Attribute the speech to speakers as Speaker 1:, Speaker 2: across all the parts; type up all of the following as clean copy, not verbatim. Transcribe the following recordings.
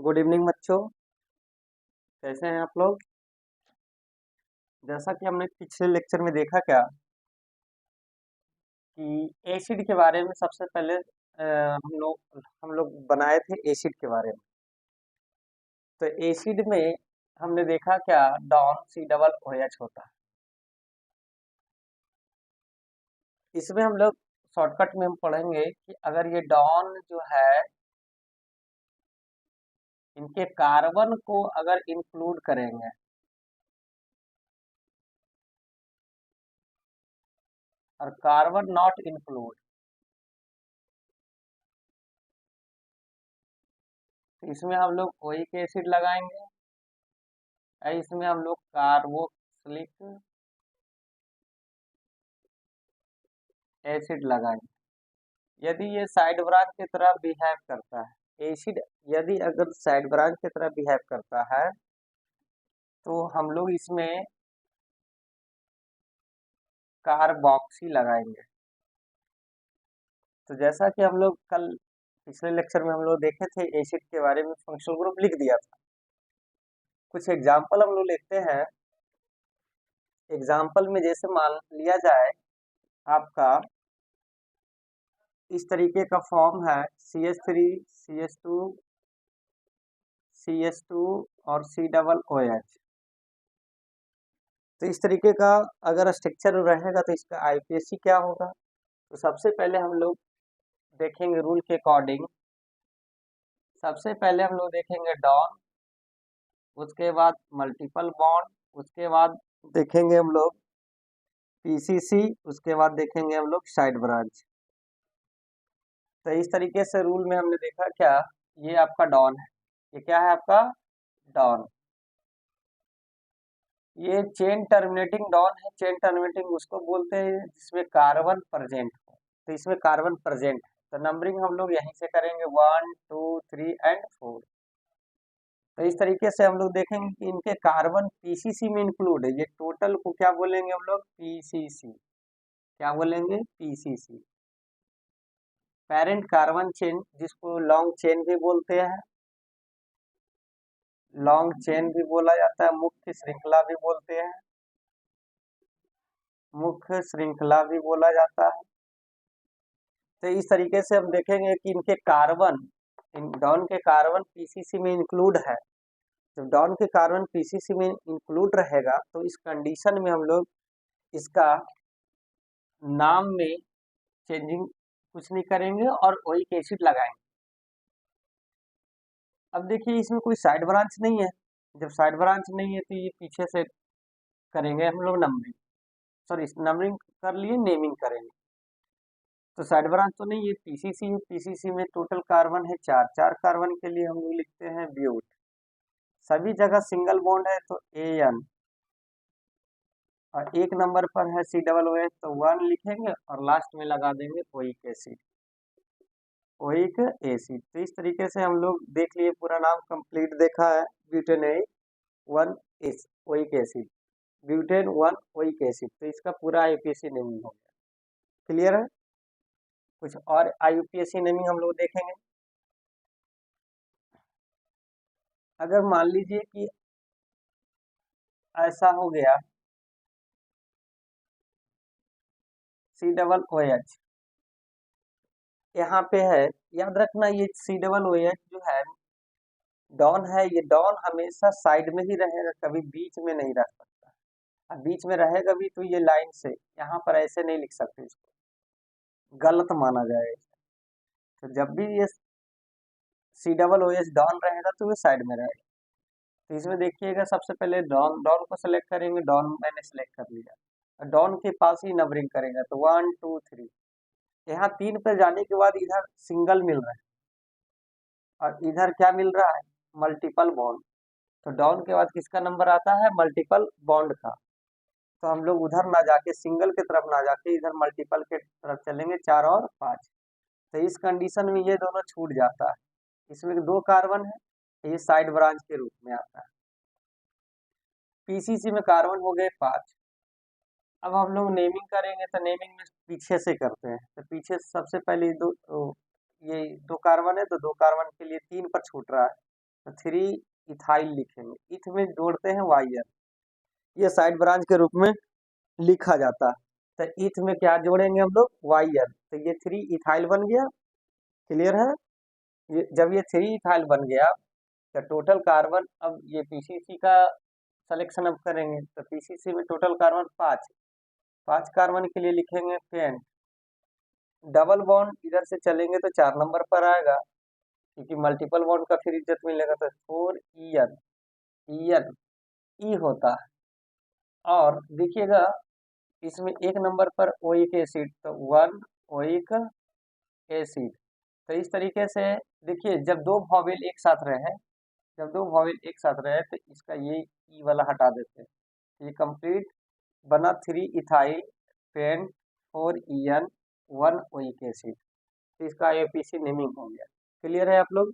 Speaker 1: Good evening बच्चों। कैसे हैं आप लोग? जैसा कि हमने पिछले लेक्चर में देखा क्या कि एसिड के बारे में सबसे पहले हम लोग बनाए थे एसिड के बारे में। तो एसिड में हमने देखा क्या, डॉन सी डबल ओ एच होता है। इसमें हम लोग शॉर्टकट में हम पढ़ेंगे कि अगर ये डॉन जो है, इनके कार्बन को अगर इंक्लूड करेंगे और कार्बन नॉट इंक्लूड, तो इसमें हम लोग ओइक एसिड लगाएंगे। इसमें हम लोग कार्बोक्सिलिक एसिड लगाएंगे यदि ये साइड ब्रांच की तरह बिहेव करता है। एसिड यदि अगर साइड ब्रांच की तरह बिहेव करता है तो हम लोग इसमें कार्बोक्सी लगाएंगे। तो जैसा कि हम लोग कल पिछले लेक्चर में हम लोग देखे थे, एसिड के बारे में फंक्शनल ग्रुप लिख दिया था। कुछ एग्जाम्पल हम लोग लिखते हैं। एग्जाम्पल में जैसे मान लिया जाए आपका इस तरीके का फॉर्म है CH3 CH2 CH2 और C डबल OH। तो इस तरीके का अगर स्ट्रक्चर रहेगा तो इसका आईपीएसी क्या होगा। तो सबसे पहले हम लोग देखेंगे रूल के अकॉर्डिंग। सबसे पहले हम लोग देखेंगे डॉन, उसके बाद मल्टीपल बॉन्ड, उसके बाद देखेंगे हम लोग पीसीसी, उसके बाद देखेंगे हम लोग साइड ब्रांच। तो इस तरीके से रूल में हमने देखा क्या, ये आपका डॉन है। ये क्या है आपका डॉन। ये चेन टर्मिनेटिंग डॉन है। चेन टर्मिनेटिंग उसको बोलते हैं जिसमें कार्बन प्रेजेंट हो। तो इसमें कार्बन प्रेजेंट है, तो नंबरिंग हम लोग यहीं से करेंगे 1 2 3 एंड 4। तो इस तरीके से हम लोग देखेंगे कि इनके कार्बन पीसीसी में इंक्लूड है। ये टोटल को क्या बोलेंगे हम लोग, पीसीसी। क्या बोलेंगे, पीसीसी। पेरेंट कार्बन चेन जिसको लॉन्ग चेन भी बोलते हैं, लॉन्ग चेन भी बोला जाता है, मुख्य श्रृंखला भी बोलते हैं, मुख्य श्रृंखला भी बोला जाता है। तो इस तरीके से हम देखेंगे कि इनके कार्बन, इन डॉन के कार्बन पीसीसी में इंक्लूड है। जब डॉन के कार्बन पीसीसी में इंक्लूड रहेगा तो इस कंडीशन में हम लोग इसका नाम में चेंजिंग कुछ नहीं करेंगे और ओइक एसिड लगाएंगे। अब देखिए इसमें कोई साइड ब्रांच नहीं है। जब साइड ब्रांच नहीं है तो ये पीछे से करेंगे हम लोग नंबरिंग, सॉरी नंबरिंग कर लिए, नेमिंग करेंगे। तो साइड ब्रांच तो नहीं, ये पीसीसी है। पीसीसी में टोटल कार्बन है 4। 4 कार्बन के लिए हम लोग लिखते हैं ब्यूट। सभी जगह सिंगल बॉन्ड है तो AN, और एक नंबर पर है C डबल OH तो 1 लिखेंगे और लास्ट में लगा देंगे ओइक एसिड। Oic acid. तो इस तरीके से हम लोग देख लिए, पूरा नाम कंप्लीट देखा है। ब्यूटेनोइक 1 इस oic acid, butane 1 oic acid. तो इसका पूरा आईयूपीएसी नेमिंग हो गया। क्लियर है? कुछ और आईयूपीएसी नेमिंग हम लोग देखेंगे। अगर मान लीजिए कि ऐसा हो गया C डबल OH यहाँ पे है, याद रखना ये C डबल OH जो है डॉन है, ये डॉन हमेशा साइड में ही रहेगा, कभी बीच में नहीं रह सकता। अब बीच में रहेगा भी तो ये लाइन से यहाँ पर ऐसे नहीं लिख सकते, इसको गलत माना जाएगा। तो जब भी ये C डबल OH डॉन रहेगा तो ये साइड में रहेगा। तो इसमें देखिएगा सबसे पहले डॉन, डॉन को सेलेक्ट करेंगे। डॉन मैंने सेलेक्ट कर लिया और डॉन के पास ही नंबरिंग करेंगे। तो 1 2 3, यहाँ 3 पे जाने के बाद इधर सिंगल मिल रहा है और इधर क्या मिल रहा है, मल्टीपल बॉन्ड। तो डॉन के बाद किसका नंबर आता है, मल्टीपल बॉन्ड का। तो हम लोग उधर ना जाके, सिंगल की तरफ ना जाके, इधर मल्टीपल के तरफ चलेंगे, 4 और 5। तो इस कंडीशन में ये दोनों छूट जाता है। इसमें 2 कार्बन है, ये साइड ब्रांच के रूप में आता है। पीसीसी में कार्बन हो गए 5। अब हम लोग नेमिंग करेंगे तो नेमिंग में पीछे से करते हैं। तो पीछे सबसे पहले ये 2 कार्बन है तो 2 कार्बन के लिए 3 पर छूट रहा है। तो 3 इथाइल लिखेंगे, इथ में जोड़ते हैं वाई, ये साइड ब्रांच के रूप में लिखा जाता है। तो इथ में क्या जोड़ेंगे हम लोग, वाई, तो ये 3 इथाइल बन गया। क्लियर है? जब ये 3 इथाइल बन गया तो टोटल कार्बन, अब ये पीसीसी का सिलेक्शन अब करेंगे, तो पीसीसी में टोटल कार्बन 5 कार्बन के लिए लिखेंगे पेंट। डबल बॉन्ड इधर से चलेंगे तो 4 नंबर पर आएगा, क्योंकि मल्टीपल बॉन्ड का फिर इज्जत मिलेगा, तो 4 ईएन, ईएन ई होता है। और देखिएगा इसमें 1 नंबर पर ओइक एसिड, तो 1 ओइक एसिड। तो इस तरीके से देखिए, जब दो वॉवेल एक साथ रहे, जब दो वॉवेल एक साथ रहे तो इसका ये ई वाला हटा देते हैं, ये कंप्लीट बना 3 ethyl pent 4 en 1 oic acid. तो इसका आईयूपीएसी नेमिंग हो गया। क्लियर है आप लोग?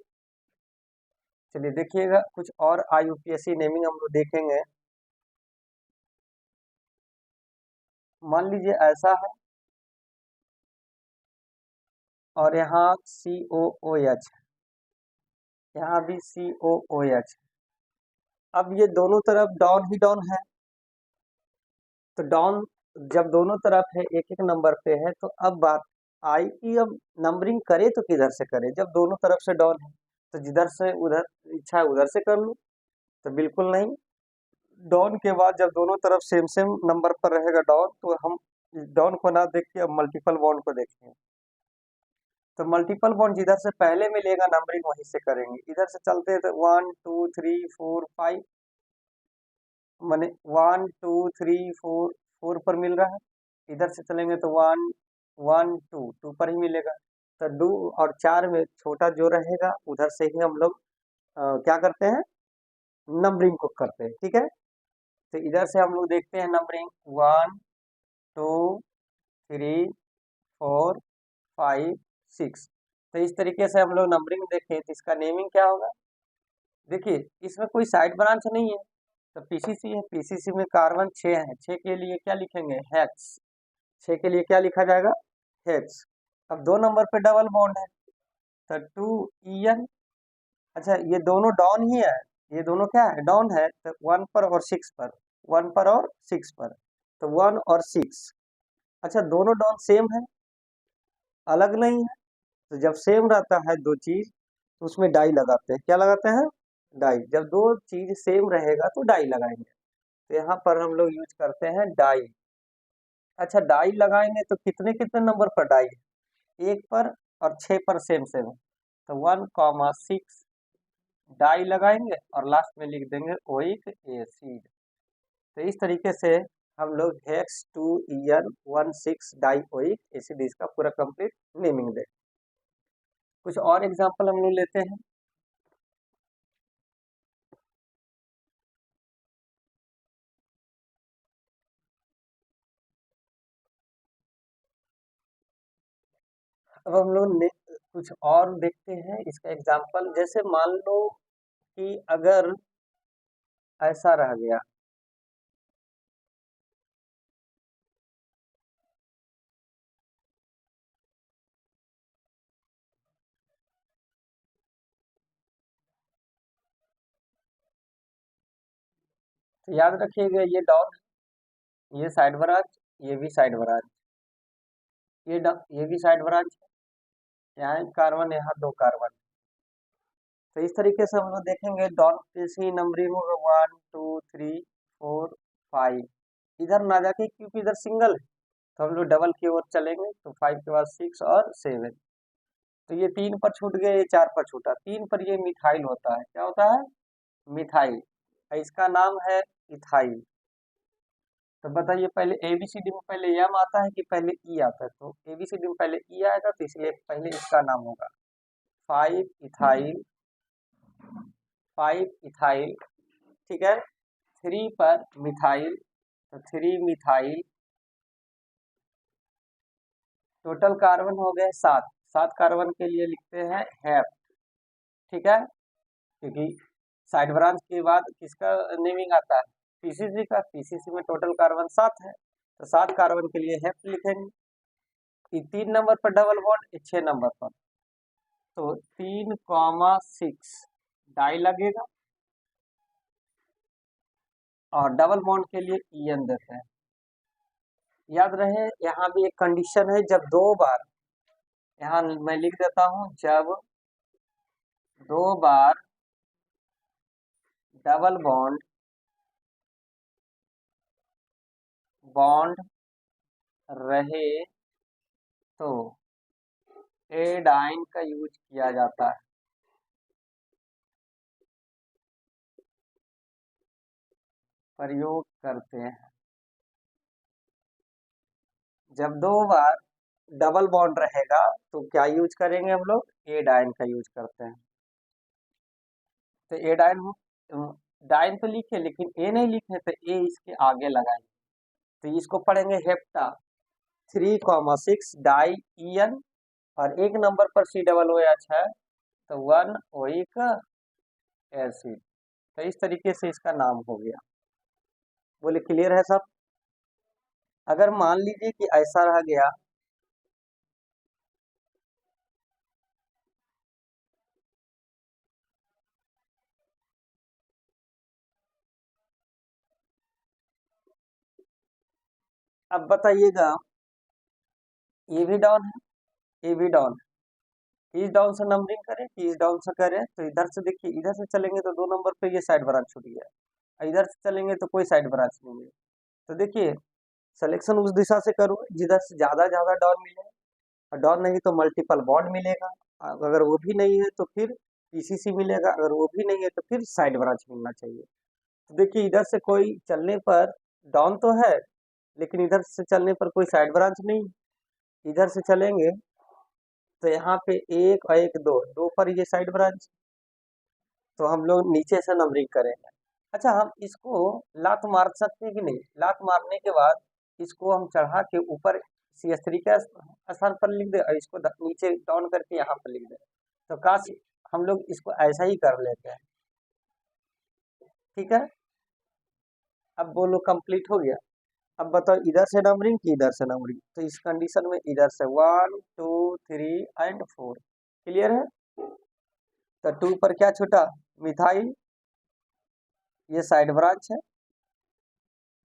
Speaker 1: चलिए देखिएगा कुछ और आईयूपीएसी नेमिंग हम लोग देखेंगे। मान लीजिए ऐसा है और यहाँ COOH, यहाँ भी COOH। अब ये दोनों तरफ डाउन ही डाउन है, तो डाउन जब दोनों तरफ है एक एक नंबर पे है, तो अब बात आई कि अब नंबरिंग करे तो किधर से करे, जब दोनों तरफ से डाउन है तो जिधर से उधर इच्छा है उधर से कर लूँ, तो बिल्कुल नहीं। डाउन के बाद जब दोनों तरफ सेम सेम नंबर पर रहेगा डाउन, तो हम डाउन को ना देख के अब मल्टीपल बॉन्ड को देखेंगे। तो मल्टीपल बॉन्ड जिधर से पहले मिलेगा नंबरिंग वहीं से करेंगे। इधर से चलते हैं तो 1 2 3 4 5, माने 1 2 3 4 4 पर मिल रहा है। इधर से चलेंगे तो 1 1 2 2 पर ही मिलेगा। तो 2 और 4 में छोटा जो रहेगा उधर से ही हम लोग क्या करते हैं, नंबरिंग को करते हैं। ठीक है, तो इधर से हम लोग देखते हैं नंबरिंग 1 2 3 4 5 6। तो इस तरीके से हम लोग नंबरिंग देखें तो इसका नेमिंग क्या होगा। देखिए इसमें कोई साइड ब्रांच नहीं है, तो पीसीसी है, पीसीसी में कार्बन 6 है, 6 के लिए क्या लिखेंगे, हेक्स। 6 के लिए क्या लिखा जाएगा, हेक्स। अब 2 नंबर पे डबल बॉन्ड है, तो 2 ईएन। अच्छा ये दोनों डाउन ही है, ये दोनों क्या है, डाउन है, तो 1 पर और 6 पर, 1 पर और 6 पर, तो 1 और 6। अच्छा दोनों डाउन सेम है, अलग नहीं है, तो जब सेम रहता है दो चीज तो उसमें डाई लगाते हैं। क्या लगाते हैं, डाई। जब दो चीज सेम रहेगा तो डाई लगाएंगे, तो यहाँ पर हम लोग यूज करते हैं डाई। अच्छा डाई लगाएंगे तो कितने कितने नंबर पर डाई है, 1 पर और 6 पर सेम सेम, तो 1,6 डाई लगाएंगे और लास्ट में लिख देंगे ओइक एसिड। तो इस तरीके से हम लोग hex 2EN16 die oic acid इसका पूरा कंप्लीट नेमिंग दे। कुछ और एग्जांपल हम लोग लेते हैं। अब हम लोग कुछ और देखते हैं इसका एग्जांपल। जैसे मान लो कि अगर ऐसा रह गया, तो याद रखिएगा ये डाउन, ये साइड ब्रांच, ये भी साइड ब्रांच, ये भी साइड ब्रांच है, यहाँ एक कार्बन यहाँ 2 कार्बन। तो इस तरीके से हम लोग देखेंगे डॉन की नंबरिंग होगा 1 2 3 4 5। इधर ना जाके क्योंकि इधर सिंगल है तो हम लोग डबल की ओर चलेंगे, तो 5 के बाद 6 और 7। तो ये 3 पर छूट गए, ये 4 पर छूटा, 3 पर ये मिथाइल होता है। क्या होता है, मिथाइल। इसका नाम है इथाइल। तो बताइए पहले एबीसीडी में पहले एम आता है कि पहले ई आता है, तो एबीसीडी में पहले ई आएगा, तो इसलिए पहले इसका नाम होगा 5 इथाइल, 5 इथाइल। ठीक है, 3 पर मिथाइल, तो 3 मिथाइल। टोटल कार्बन हो गए 7, 7 कार्बन के लिए लिखते हैं हैप। ठीक है, क्योंकि साइड ब्रांच के बाद किसका नेमिंग आता है, पीसीसी का। पीसीसी में टोटल कार्बन 7 है, तो 7 कार्बन के लिए हैप लिखेंगे। 3 नंबर पर डबल बॉन्ड, 6 नंबर पर, तो 3,6 डाई लगेगा, और डबल बॉन्ड के लिए ईएन देते हैं। याद रहे यहाँ भी एक कंडीशन है, जब दो बार, यहाँ मैं लिख देता हूं, जब दो बार डबल बॉन्ड रहे तो एडाइन का यूज किया जाता है। प्रयोग करते हैं। जब दो बार डबल बॉन्ड रहेगा तो क्या यूज करेंगे हम लोग, एडाइन का यूज करते हैं। तो एडाइन, डाइन तो लिखे लेकिन ए नहीं लिखे, तो ए इसके आगे लगाएंगे, तो इसको पढ़ेंगे हेप्टा 3,6 डाई ईएन, और एक नंबर पर सी डबल ओ एच है तो 1 ओइक एसिड। तो इस तरीके से इसका नाम हो गया। बोले क्लियर है सब? अगर मान लीजिए कि ऐसा रह गया, अब बताइएगा, ये भी डाउन है, ये भी डाउन है, इस डाउन से नंबरिंग करें कि इस डाउन से करें, तो इधर से देखिए, इधर से चलेंगे तो 2 नंबर पे ये साइड ब्रांच छूट गया, और इधर से चलेंगे तो कोई साइड ब्रांच नहीं है। तो देखिए, सिलेक्शन उस दिशा से करो जिधर से ज्यादा ज्यादा डाउन मिले, और डाउन नहीं तो मल्टीपल बॉन्ड मिलेगा, अगर वो भी नहीं है तो फिर पीसीसी मिलेगा, अगर वो भी नहीं है तो फिर साइड ब्रांच मिलना चाहिए। तो देखिए, इधर से कोई चलने पर डाउन तो है, लेकिन इधर से चलने पर कोई साइड ब्रांच नहीं। इधर से चलेंगे तो यहाँ पे एक और एक दो, दो पर ये साइड ब्रांच, तो हम लोग नीचे से नंबरिंग करेंगे। अच्छा, हम इसको लात मार सकते हैं कि नहीं? लात मारने के बाद इसको हम चढ़ा के ऊपर CH3 का स्थान पर लिख दे, और इसको नीचे डाउन करके यहाँ पर लिख दे, तो काश हम लोग इसको ऐसा ही कर लेते हैं। ठीक है, अब बोलो कंप्लीट हो गया। अब बताओ, इधर से नंबरिंग कि इधर से नंबरिंग? तो इस कंडीशन में इधर से 1 2 3 एंड 4। क्लियर है? तो 2 पर क्या छूटा, मिथाइल, ये साइड ब्रांच है,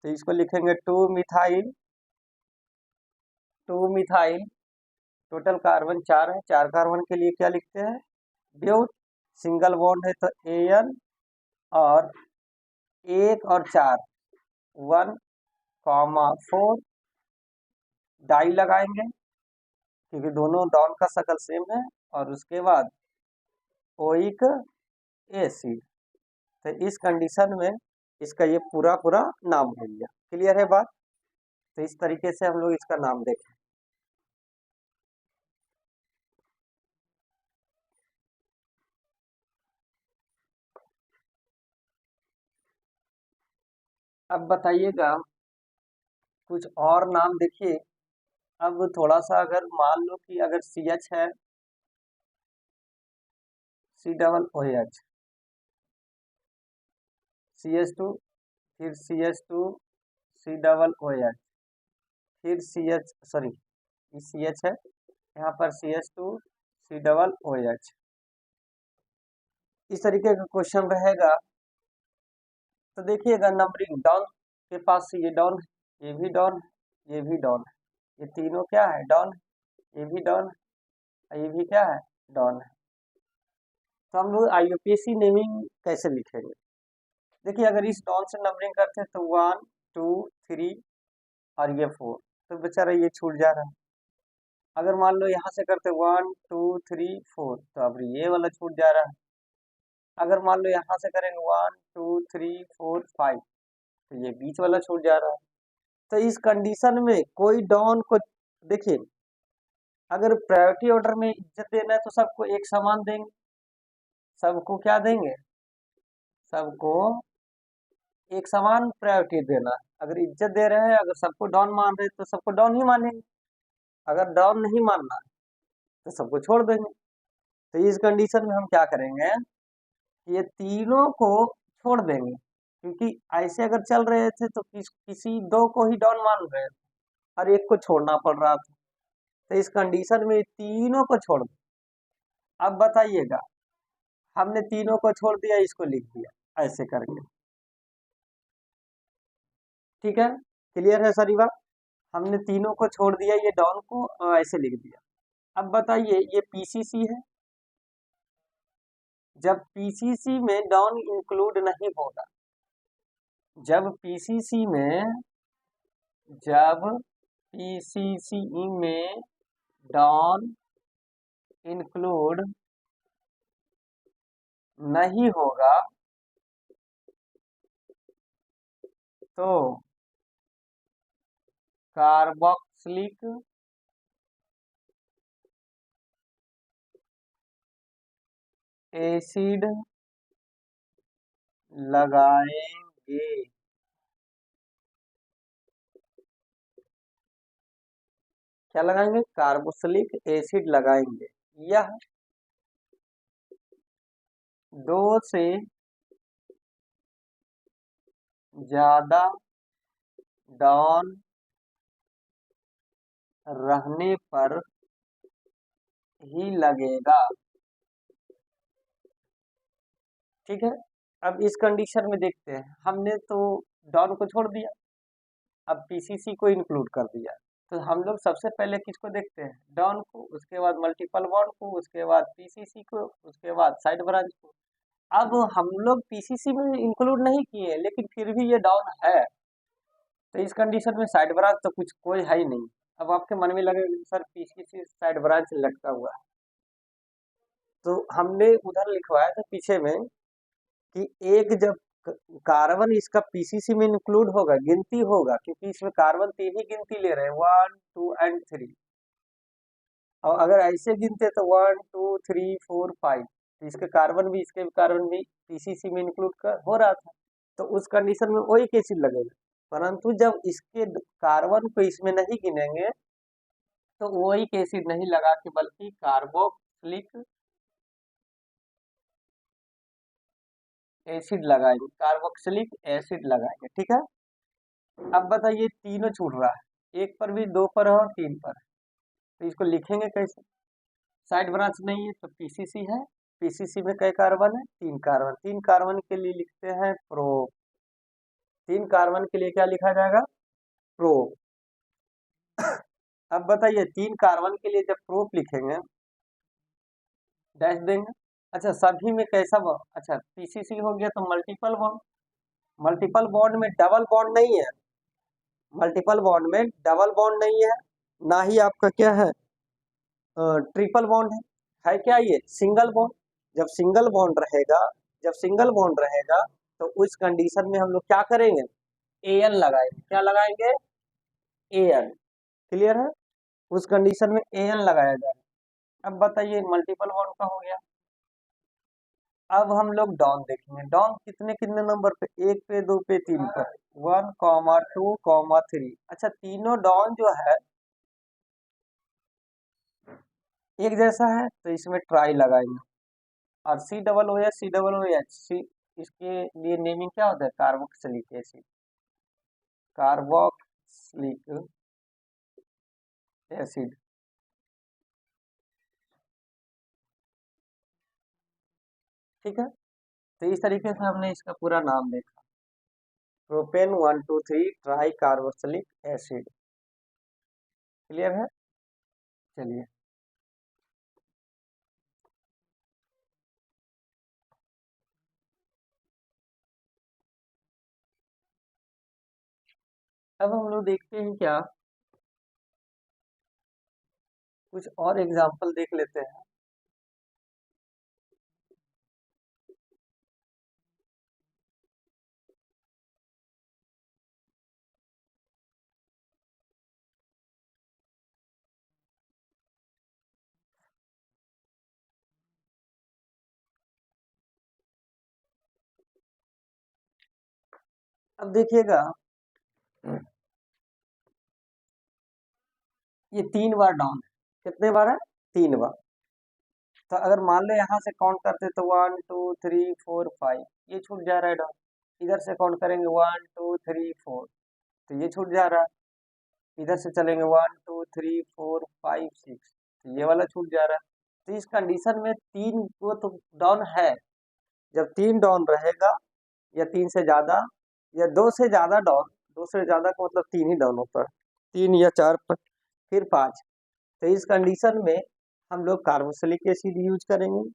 Speaker 1: तो इसको लिखेंगे 2 मिथाइल, 2 मिथाइल। टोटल कार्बन 4 है, 4 कार्बन के लिए क्या लिखते हैं, ब्यूट। सिंगल बॉन्ड है तो एन, और 1 और 4, 1,4 डाई लगाएंगे क्योंकि दोनों डॉन का शक्ल सेम है, और उसके बाद ओइक एसिड। तो इस कंडीशन में इसका ये पूरा पूरा नाम हो गया। क्लियर है बात? तो इस तरीके से हम लोग इसका नाम देखें। अब बताइएगा कुछ और नाम देखिए। अब थोड़ा सा अगर मान लो कि अगर CH है, C OOH, CH2, फिर CH2 COOH, फिर CH, सॉरी ये CH है, यहाँ पर CH2 COOH। इस तरीके का क्वेश्चन रहेगा। तो देखिएगा, नंबरिंग डाउन के पास से ये डाउन है, ये भी डाउन है, ये भी डाउन है, ये तीनों क्या है, डाउन है, ये भी डाउन है, ये भी क्या है, डाउन है। तो हम लोग IUPAC नेमिंग कैसे लिखेंगे? देखिए, अगर इस डाउन से नंबरिंग करते हैं तो 1 2 3 और ये 4, तो बेचारा ये छूट जा रहा है। अगर मान लो यहाँ से करते 1 2 3 4, तो अब ये वाला छूट जा रहा है। अगर मान लो यहाँ से करेंगे 1 2 3 4 5, तो ये बीच वाला छूट जा रहा है। तो इस कंडीशन में कोई डॉन को, देखिए, अगर प्रायोरिटी ऑर्डर में इज्जत देना है तो सबको एक समान देंगे। सबको क्या देंगे, सबको एक समान प्रायोरिटी देना। अगर इज्जत दे रहे हैं, अगर सबको डॉन मान रहे हैं तो सबको डॉन ही मानेंगे, अगर डॉन नहीं मानना तो सबको छोड़ देंगे। तो इस कंडीशन में हम क्या करेंगे, ये तीनों को छोड़ देंगे, क्योंकि ऐसे अगर चल रहे थे तो किसी दो को ही डॉन मान रहे थे और एक को छोड़ना पड़ रहा था। तो इस कंडीशन में तीनों को छोड़ दो। अब बताइएगा, हमने तीनों को छोड़ दिया, इसको लिख दिया ऐसे करके। ठीक है, क्लियर है सारी बात। हमने तीनों को छोड़ दिया, ये डॉन को ऐसे लिख दिया। अब बताइए ये पीसीसी है, जब पीसीसी में डॉन इंक्लूड नहीं होगा, जब पीसीसी में जब पीसीसी में डॉन इंक्लूड नहीं होगा तो कार्बोक्सिलिक एसिड लगाएंगे। क्या लगाएंगे? कार्बोक्सिलिक एसिड लगाएंगे। यह 2 से ज्यादा डॉन रहने पर ही लगेगा। ठीक है, अब इस कंडीशन में देखते हैं, हमने तो डॉन को छोड़ दिया, अब पीसीसी को इंक्लूड कर दिया, तो हम लोग सबसे पहले किसको देखते हैं? डॉन को, उसके बाद मल्टीपल बॉन्ड को, उसके बाद पीसीसी को, उसके बाद साइड ब्रांच को। अब हम लोग पीसीसी में इंक्लूड नहीं किए, लेकिन फिर भी ये डॉन है, तो इस कंडीशन में साइड ब्रांच तो कुछ कोई है ही नहीं। अब आपके मन में लगेगा सर पीसीसी साइड ब्रांच लटका हुआ है, तो हमने उधर लिखवाया था पीछे में कि एक जब कार्बन इसका पीसीसी में इंक्लूड होगा, गिनती होगा, क्योंकि इसमें कार्बन 3 ही गिनती ले रहे हैं, 1 2 एंड 3, और अगर ऐसे गिनते तो 1 2 3 4 5, तो इसके कार्बन भी इसके कार्बन भी पीसीसी में इंक्लूड हो रहा था, तो उस कंडीशन में वही एसिड लगेगा। परंतु जब इसके कार्बन को इसमें नहीं गिनेंगे तो वही एसिड नहीं लगा के बल्कि कार्बोक्सिलिक एसिड लगाएंगे, कार्बोक्सिलिक एसिड लगाएंगे। ठीक है, अब बताइए तीनों छूट रहा है, एक पर भी, दो पर है और तीन पर है, तो इसको लिखेंगे कैसे? साइड ब्रांच नहीं है तो पीसीसी है, पीसीसी में कई कार्बन है? 3 कार्बन, 3 कार्बन के लिए लिखते हैं प्रो, 3 कार्बन के लिए क्या लिखा जाएगा? प्रो। अब बताइए 3 कार्बन के लिए जब प्रोप लिखेंगे, डैश देंगे। अच्छा सभी में कैसा बॉन्ड? अच्छा पीसीसी हो गया तो मल्टीपल बॉन्ड, मल्टीपल बॉन्ड में डबल बॉन्ड नहीं है, मल्टीपल बॉन्ड में डबल बॉन्ड नहीं है, ना ही आपका क्या है ट्रिपल बॉन्ड है क्या? ये सिंगल बॉन्ड। जब सिंगल बॉन्ड रहेगा, जब सिंगल बॉन्ड रहेगा तो उस कंडीशन में हम लोग क्या करेंगे? एन लगाएंगे। क्या लगाएंगे? एन। क्लियर है, उस कंडीशन में एन लगाया जाएगा। अब बताइए मल्टीपल बॉन्ड का हो गया, अब हम लोग डॉन देखेंगे। डॉन कितने कितने नंबर पे? 1 पे, 2 पे, 3 पे, 1 2 3। अच्छा तीनों डॉन जो है एक जैसा है तो इसमें ट्राई लगाएंगे, और C double O H, C double O H C, इसके लिए नेमिंग क्या होता है? Carboxylic acid, carboxylic acid. ठीक है, तो इस तरीके से हमने इसका पूरा नाम देखा, propane 1 2 3 try carboxylic acid. Clear है, चलिए अब हम लोग देखते हैं क्या, कुछ और एग्जाम्पल देख लेते हैं। अब देखिएगा ये 3 बार डाउन है, कितने बार है? 3 बार। तो अगर मान लो यहाँ से काउंट करते तो 1 2 3 4 5, ये छूट जा रहा है डाउन। इधर से काउंट करेंगे 1 2 3 4, तो ये छूट जा रहा है। इधर से चलेंगे 1 2 3 4 5 6, तो ये वाला छूट जा रहा है। तो इस कंडीशन में 3 को तो डाउन है, जब 3 डॉन रहेगा या 3 से ज्यादा या 2 से ज्यादा डॉन, 2 से ज्यादा का मतलब 3 ही डॉन होता है, 3 या 4 फिर 5, तो इस कंडीशन में हम लोग कार्बोक्सिलिक एसिड यूज करेंगे।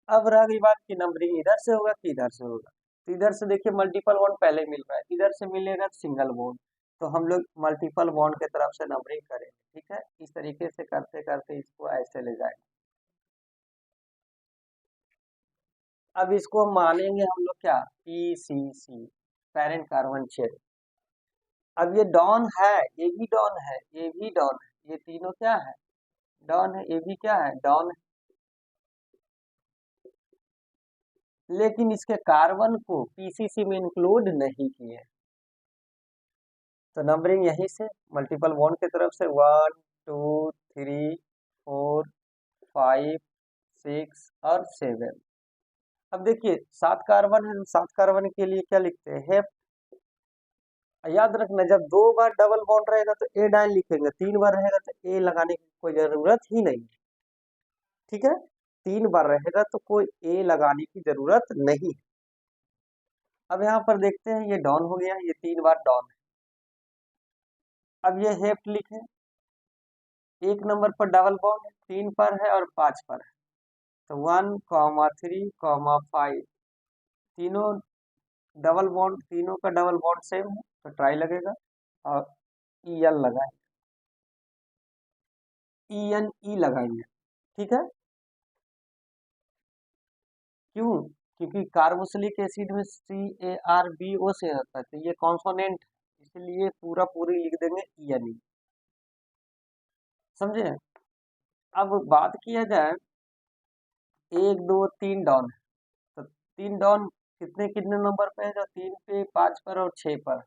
Speaker 1: अब रही बात की नंबरिंग इधर से होगा कि इधर से होगा, तो इधर से देखिए मल्टीपल बॉन्ड पहले मिल रहा है, इधर से मिलेगा सिंगल बॉन्ड, तो हम लोग मल्टीपल बॉन्ड की तरफ से नंबरिंग करेंगे। ठीक है, इस तरीके से करते करते इसको ऐसे ले जाएंगे। अब इसको मानेंगे हम लोग क्या, PCC, पेरेंट कार्बन चेन। अब ये डॉन है, ये भी डॉन है, ये भी डॉन है, ये तीनों क्या है, डॉन है, ये भी क्या है, डॉन है। लेकिन इसके कार्बन को पीसीसी में इंक्लूड नहीं किए, तो नंबरिंग यहीं से मल्टीपल बॉन्ड की तरफ से 1 2 3 4 5 6 और 7। अब देखिए 7 कार्बन है, 7 कार्बन के लिए क्या लिखते हैं, हेफ। याद रखना जब 2 बार डबल बॉन्ड रहेगा तो ए डाइन लिखेंगे, 3 बार रहेगा तो ए लगाने की कोई जरूरत ही नहीं। ठीक है, 3 बार रहेगा तो कोई ए लगाने की जरूरत नहीं। अब यहाँ पर देखते हैं ये डॉन हो गया, ये 3 बार डॉन है। अब ये हेफ्ट लिखे, 1 नंबर पर डबल बॉन्ड 3 पर है और 5 पर है, तो 1,3,5 तीनों डबल बॉन्ड, तीनों का डबल बॉन्ड सेम है, तो ट्राई लगेगा और EN लगाएंगे, ENE लगाएंगे। ठीक है, क्यों, क्योंकि कार्बोक्सिलिक एसिड में CaRBO से होता है, तो ये कॉन्सोनेंट, इसलिए पूरा पूरी लिख देंगे ENE। समझे। अब बात किया जाए 1 2 3 डॉन है, तो 3 डॉन कितने कितने नंबर पे है, जो 3 पे, 5 पर और 6 पर,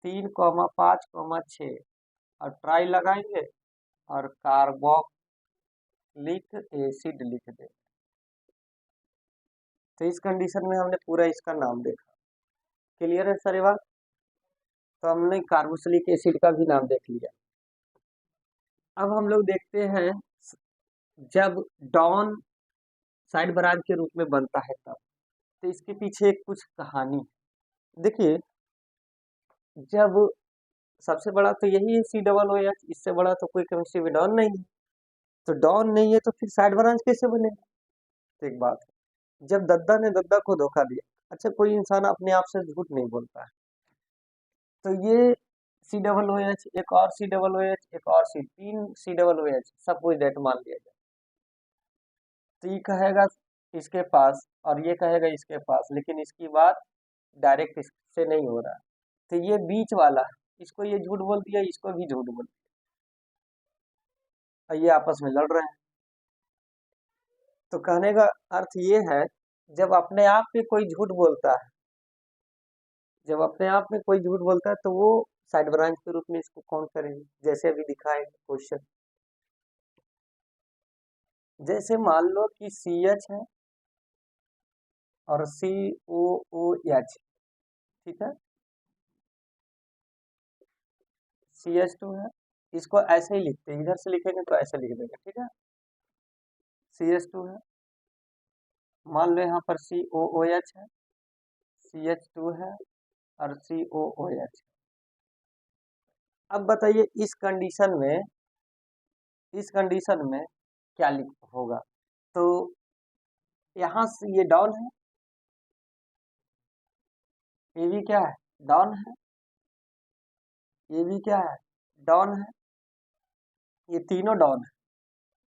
Speaker 1: 3,5,6 और ट्राई लगाएंगे और कार्बोक्सिलिक एसिड लिख देंगे। तो इस कंडीशन में हमने पूरा इसका नाम देखा। क्लियर है सर ये बात। तो हमने कार्बोक्सिलिक एसिड का भी नाम देख लिया। अब हम लोग देखते हैं जब डॉन साइड ब्रांच के रूप में बनता है तब, तो इसके पीछे एक कुछ कहानी है। देखिए जब सबसे बड़ा तो यही है C OOH, इससे बड़ा तो कोई केमिस्ट्री में डॉन नहीं है, तो डॉन नहीं है तो फिर साइड ब्रांच कैसे बनेगा। तो एक बात है, जब दद्दा ने दद्दा को धोखा दिया, अच्छा कोई इंसान अपने आप से झूठ नहीं बोलता है, तो ये C OOH, एक और C OOH, एक और तीन C OOH, सपोज दैट मान लिया जाए, तो ये कहेगा इसके पास और ये कहेगा इसके पास, लेकिन इसकी बात डायरेक्ट इससे नहीं हो रहा है, तो ये बीच वाला है, इसको ये झूठ बोल दिया, इसको भी झूठ बोल दिया, और ये आपस में लड़ रहे हैं। तो कहने का अर्थ ये है, जब अपने आप पे कोई झूठ बोलता है, जब अपने आप में कोई झूठ बोलता है तो वो साइड ब्रांच के रूप में इसको काउंट करेंगे, जैसे अभी दिखाएगा क्वेश्चन। जैसे मान लो कि CH है और COOH, ठीक है, CH2 है, इसको ऐसे ही लिखते हैं, इधर से लिखेंगे तो ऐसे लिख देंगे। ठीक है, CH2 है, मान लो यहाँ पर COOH है, CH2 है और COOH। अब बताइए इस कंडीशन में क्या लिख होगा, तो यहाँ से ये डाउन है, ये भी क्या है, डाउन है, ये भी क्या है, डाउन है, ये तीनों डाउन है।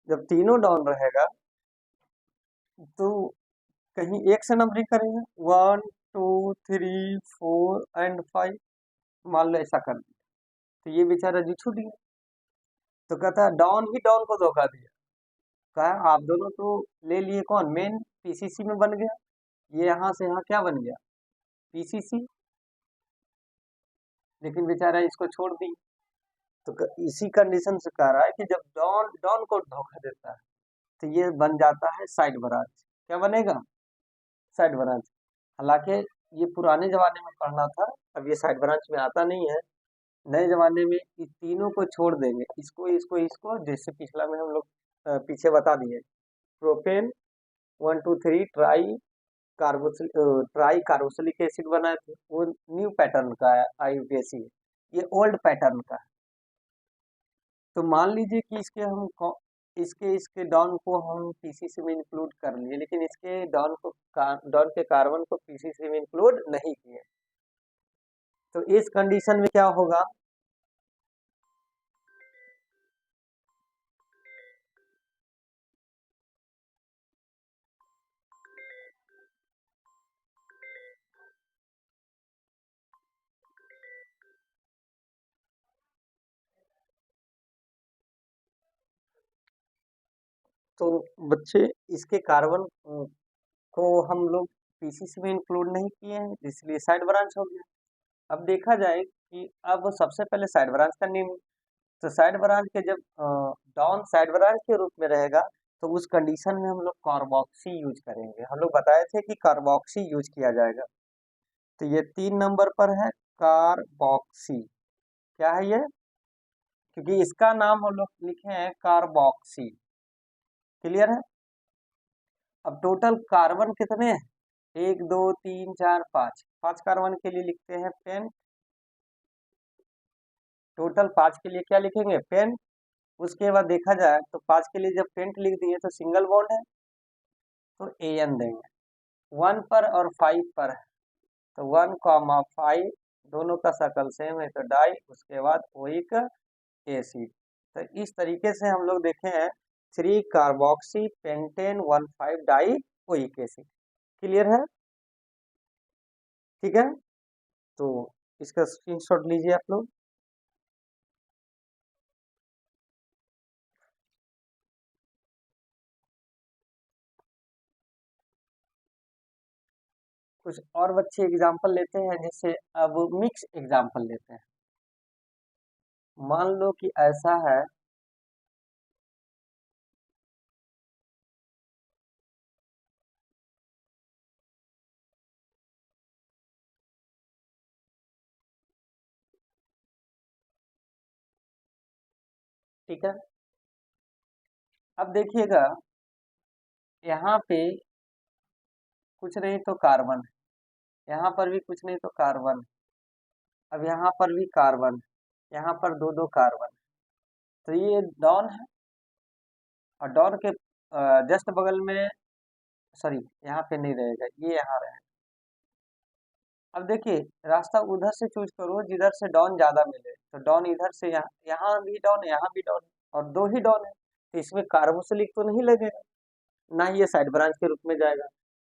Speaker 1: जब तीनों डाउन रहेगा तो कहीं एक से नंबरिंग करेंगे, 1 2 3 4 एंड 5, मान लो ऐसा कर दिया, तो ये बेचारा जी छूट गया, तो कहता है डॉन ही डॉन को धोखा दिया। कहा आप दोनों तो ले लिए, कौन मेन PCC में बन गया, ये यहाँ से यहाँ क्या बन गया, PCC, लेकिन बेचारा इसको छोड़ दी। तो इसी कंडीशन से कह रहा है कि जब डॉन डॉन को धोखा देता है तो ये बन जाता है साइड ब्रांच। क्या बनेगा, साइड ब्रांच। हालांकि ये पुराने जमाने में पढ़ना था, अब ये साइड ब्रांच में आता नहीं है। नए जमाने में इस तीनों को छोड़ देंगे, इसको इसको इसको, जैसे पिछला में हम लोग पीछे बता दिए, propane 1 2 3 try carboxyl try carboxylic acid बनाए थे, वो न्यू पैटर्न का है IUPAC, ये ओल्ड पैटर्न का है। तो मान लीजिए कि इसके डॉन को हम पीसीसी में इंक्लूड कर लिए, लेकिन इसके डॉन के कार्बन को पीसीसी में इंक्लूड नहीं किए। तो इस कंडीशन में क्या होगा, तो बच्चे इसके कार्बन को हम लोग पीसीसी में इंक्लूड नहीं किए हैं, इसलिए साइड ब्रांच हो गया। अब देखा जाए कि अब सबसे पहले साइड ब्रांच का नेम, तो साइड ब्रांच के जब डॉन साइड ब्रांच के रूप में रहेगा, तो उस कंडीशन में हम लोग कार्बोक्सी यूज करेंगे। हम लोग बताए थे कि कार्बोक्सी यूज किया जाएगा। तो ये 3 नंबर पर है कार्बोक्सी। क्या है ये? क्योंकि इसका नाम हम लोग लिखे हैं कार्बोक्सी। क्लियर है? अब टोटल कार्बन कितने हैं? 1 2 3 4 5, 5 कार्बन के लिए लिखते हैं पेन। टोटल 5 के लिए क्या लिखेंगे? पेन। उसके बाद देखा जाए तो 5 के लिए जब पेंट लिख दिए तो सिंगल बॉन्ड है, तो AN देंगे। 1 पर और 5 पर है, तो 1,5 दोनों का शकल सेम है, तो डाई, उसके बाद ओइक एसिड। तो इस तरीके से हम लोग देखे हैं 3 carboxy pentane 1,5 die oic acid. Clear है? ठीक है, तो इसका स्क्रीनशॉट लीजिए आप लोग। कुछ और बच्चे एग्जाम्पल लेते हैं, जैसे अब मिक्स एग्जाम्पल लेते हैं। मान लो कि ऐसा है, ठीक है। अब देखिएगा, यहाँ पे कुछ नहीं तो कार्बन है, यहाँ पर भी कुछ नहीं तो कार्बन है, अब यहाँ पर भी कार्बन है, यहाँ पर दो दो कार्बन है। तो ये डॉन है, और डॉन के जस्ट बगल में, सॉरी यहाँ पे नहीं रहेगा, ये यहाँ रहेगा। अब देखिए, रास्ता उधर से चूज करो जिधर से डॉन ज्यादा मिले, तो डॉन इधर से यहाँ, यहाँ भी डॉन है, यहाँ भी डॉन है, और दो ही डॉन है, तो इसमें कार्बोक्सिलिक तो नहीं लगेगा, ना ही ये साइड ब्रांच के रूप में जाएगा,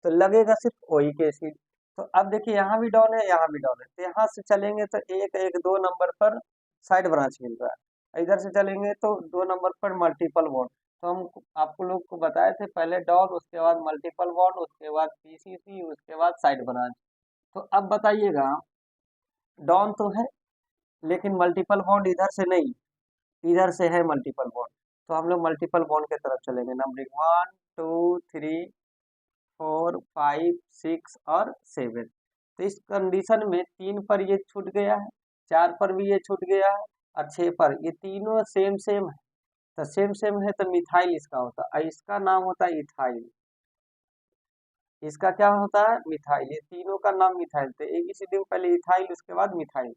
Speaker 1: तो लगेगा सिर्फ ओइक एसिड। तो अब देखिए, यहाँ भी डॉन है, यहाँ भी डॉन है, तो यहाँ से चलेंगे तो 1 1 2 नंबर पर साइड ब्रांच मिल रहा है, इधर से चलेंगे तो 2 नंबर पर मल्टीपल बॉन्ड। तो हम आपको लोग को बताए थे, पहले डॉन, उसके बाद मल्टीपल बॉन्ड, उसके बाद पीसीसी, उसके बाद साइड ब्रांच। तो अब बताइएगा, डॉन तो है लेकिन मल्टीपल बॉन्ड इधर से नहीं, इधर से है मल्टीपल बॉन्ड, तो हम लोग मल्टीपल बॉन्ड की तरफ चलेंगे। नंबरिंग 1 2 3 4 5 6 और 7। तो इस कंडीशन में 3 पर ये छूट गया है, 4 पर भी ये छूट गया है, और 6 पर, ये तीनों सेम सेम है। तो सेम सेम है तो मिथाइल इसका होता है, और इसका नाम होता है इथाइल। इसका क्या होता है? मिथाइल। ये तीनों का नाम मिथाइल, तो एक ही सीधे पहले इथाइल, उसके बाद मिथाइल।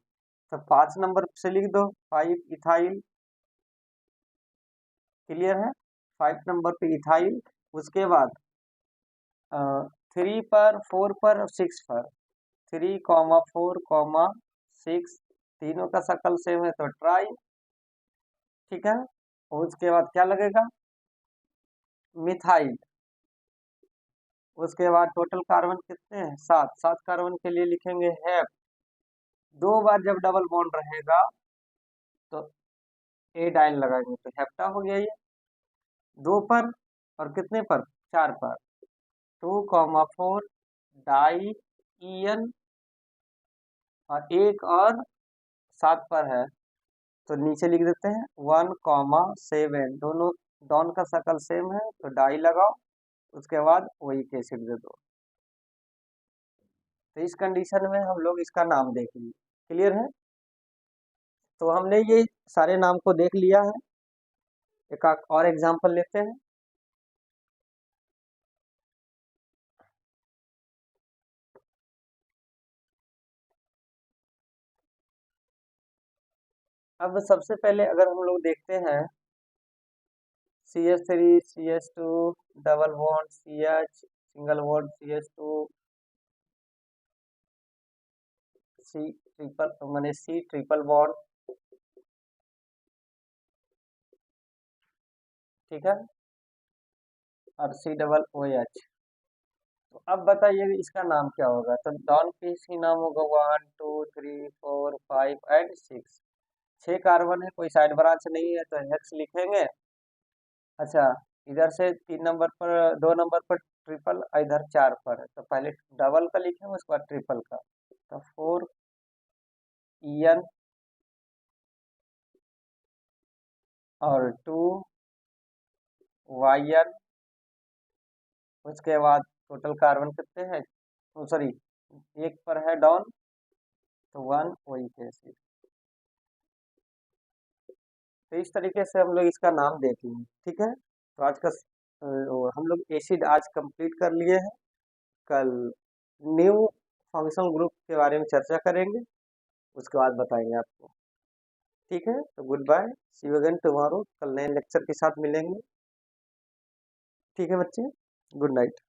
Speaker 1: तो 5 नंबर से लिख दो 5 इथाइल। क्लियर है? 5 नंबर पे इथाइल। उसके बाद 3 पर 4 पर और 6 पर, 3,4,6, तीनों का शकल सेम है तो ट्राई। ठीक है, और उसके बाद क्या लगेगा? मिथाइल। उसके बाद टोटल कार्बन कितने हैं? 7, 7 कार्बन के लिए लिखेंगे हैप। 2 बार जब डबल बॉन्ड रहेगा तो ए डाइन लगाएंगे, तो हेप्टा हो गया ये। 2 पर और कितने पर? 4 पर, 2,4 डाई ईएन, और एक और 7 पर है, तो नीचे लिख देते हैं 1,7। दोनों डॉन का शकल सेम है तो डाई लगाओ, उसके बाद वही एसिड दे दो। तो इस कंडीशन में हम लोग इसका नाम देख लिए। क्लियर है? तो हमने ये सारे नाम को देख लिया है। एक और एग्जांपल लेते हैं। अब सबसे पहले अगर हम लोग देखते हैं CH3 CH2 double bond CH single bond CH2 C triple माने C ट्रिपल बॉन्ड, ठीक है, और C डबल OH। तो अब बताइए इसका नाम क्या होगा। तो डॉन के ही नाम होगा 1 2 3 4 5 एंड 6। 6 कार्बन है, कोई साइड ब्रांच नहीं है तो हेक्स लिखेंगे। अच्छा, इधर से 3 नंबर पर 2 नंबर पर ट्रिपल, इधर 4 पर है, तो पहले डबल का लिखेंगे उसके बाद ट्रिपल का। तो 4 EN और 2 YN, उसके बाद टोटल कार्बन कितने हैं, सॉरी एक पर है डॉन तो 1 OH। तो इस तरीके से हम लोग इसका नाम देख लेंगे, ठीक है। तो आज का हम लोग एसिड आज कंप्लीट कर लिए हैं। कल न्यू फंक्शनल ग्रुप के बारे में चर्चा करेंगे, उसके बाद बताएंगे आपको। ठीक है, तो goodbye, see you again tomorrow, कल नए लेक्चर के साथ मिलेंगे। ठीक है बच्चे, गुड नाइट।